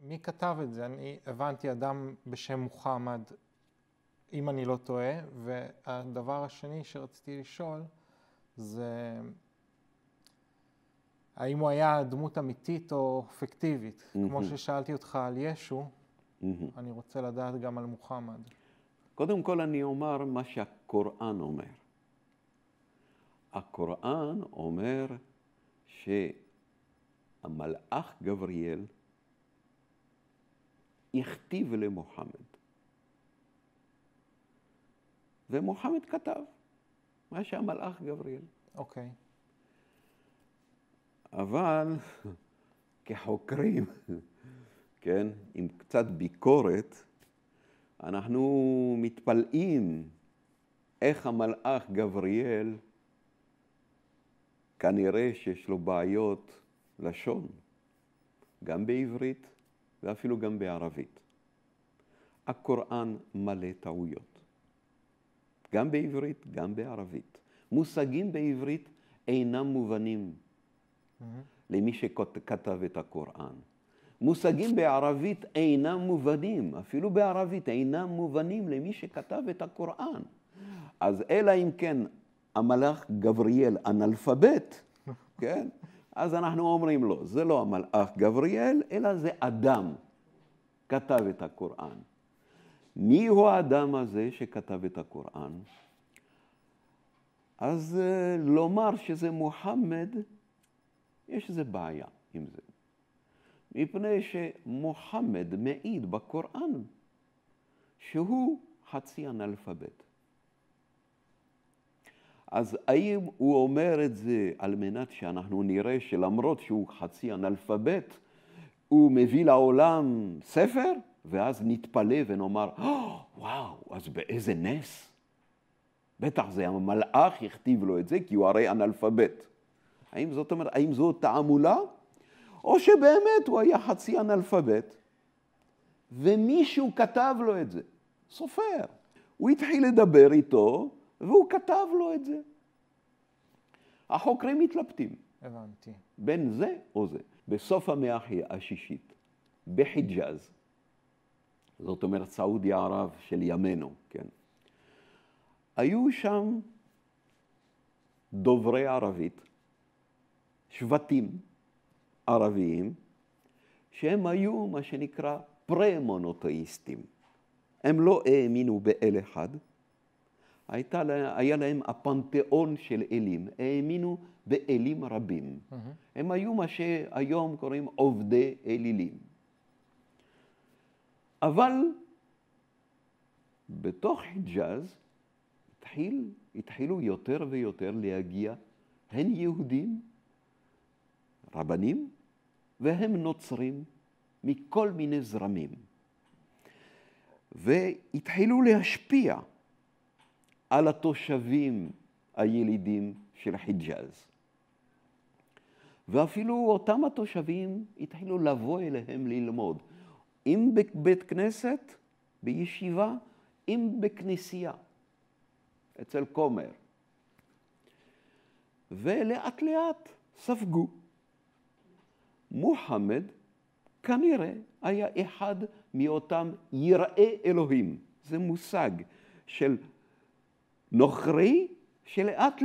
מי כתב את זה? אני הבנתי אדם בשם מוחמד, אם אני לא טועה, והדבר השני שרציתי לשאול זה האם הוא היה דמות אמיתית או פיקטיבית? כמו ששאלתי אותך על ישו, אני רוצה לדעת גם על מוחמד. קודם כל אני אומר מה שהקוראן אומר. הקוראן אומר שהמלאך גבריאל הכתיב למוחמד. ומוחמד כתב מה שהמלאך גבריאל. אוקיי. אבל כחוקרים, כן, עם קצת ביקורת, אנחנו מתפלאים איך המלאך גבריאל כנראה שיש לו בעיות לשון, גם בעברית ואפילו גם בערבית. הקוראן מלא טעויות, גם בעברית, גם בערבית. מושגים בעברית אינם מובנים למי שכתב את הקוראן. מושגים בערבית אינם מובנים, אפילו בערבית אינם מובנים למי שכתב את הקוראן. אז אלא אם כן המלאך גבריאל אנאלפבית, כן? אז אנחנו אומרים לו, זה לא המלאך גבריאל, אלא זה אדם כתב את הקוראן. מי הוא האדם הזה שכתב את הקוראן? אז לומר שזה מוחמד, יש איזה בעיה עם זה. מפני שמוחמד מעיד בקוראן שהוא חצי אנאלפבית. אז האם הוא אומר את זה על מנת שאנחנו נראה שלמרות שהוא חצי אנאלפבית, הוא מביא לעולם ספר, ואז נתפלא ונאמר, וואו, אז באיזה נס? בטח זה המלאך הכתיב לו את זה, כי הוא הרי אנאלפבית. האם זאת אומרת, האם זו תעמולה? או שבאמת הוא היה חצי אנאלפבית, ומישהו כתב לו את זה, סופר. הוא התחיל לדבר איתו, והוא כתב לו את זה. החוקרים מתלבטים. הבנתי. בין זה או זה. בסוף המאה השישית, בחיג'אז, זאת אומרת סעודיה ערב של ימינו, כן? היו שם דוברי ערבית, שבטים ערביים, שהם היו מה שנקרא פרה-מונותאיסטים. הם לא האמינו באל אחד, היה להם הפנתיאון של אלים, האמינו באלים רבים. הם היו מה שהיום קוראים עובדי אלילים. אבל בתוך חיג'אז התחילו יותר ויותר להגיע הן יהודים, רבנים, והם נוצרים מכל מיני זרמים. והתחילו להשפיע על התושבים הילידים של חיג'אז. ואפילו אותם התושבים התחילו לבוא אליהם ללמוד, אם בבית כנסת, בישיבה, אם בכנסייה, אצל כומר. ולאט לאט ספגו. מוחמד כנראה היה אחד מאותם יראי אלוהים. זה מושג של נוכרי שלאט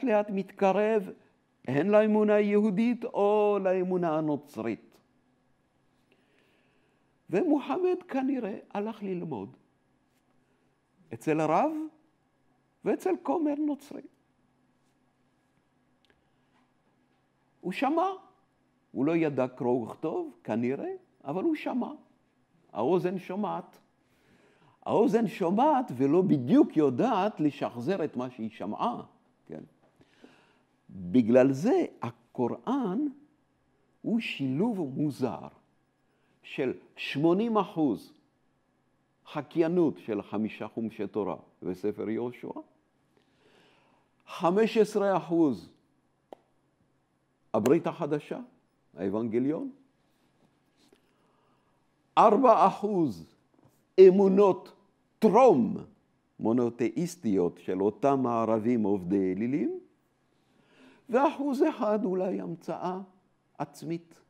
לאט מתקרב הן לאמונה היהודית או לאמונה הנוצרית. ומוחמד כנראה הלך ללמוד אצל הרב ואצל כומר נוצרי. הוא שמע, הוא לא ידע קרוא וכתוב כנראה, אבל הוא שמע. האוזן שומעת. האוזן שומעת ולא בדיוק יודעת לשחזר את מה שהיא שמעה, כן? בגלל זה הקוראן הוא שילוב מוזר של 80% חקיינות של 5 חומשי תורה וספר יהושע, 15% הברית החדשה, האבנגליון, 4% אמונות טרום מונותאיסטיות של אותם הערבים עובדי אלילים, ו1% אולי המצאה עצמית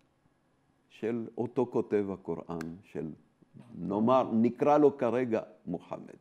של אותו כותב הקוראן, של נאמר, נקרא לו כרגע מוחמד.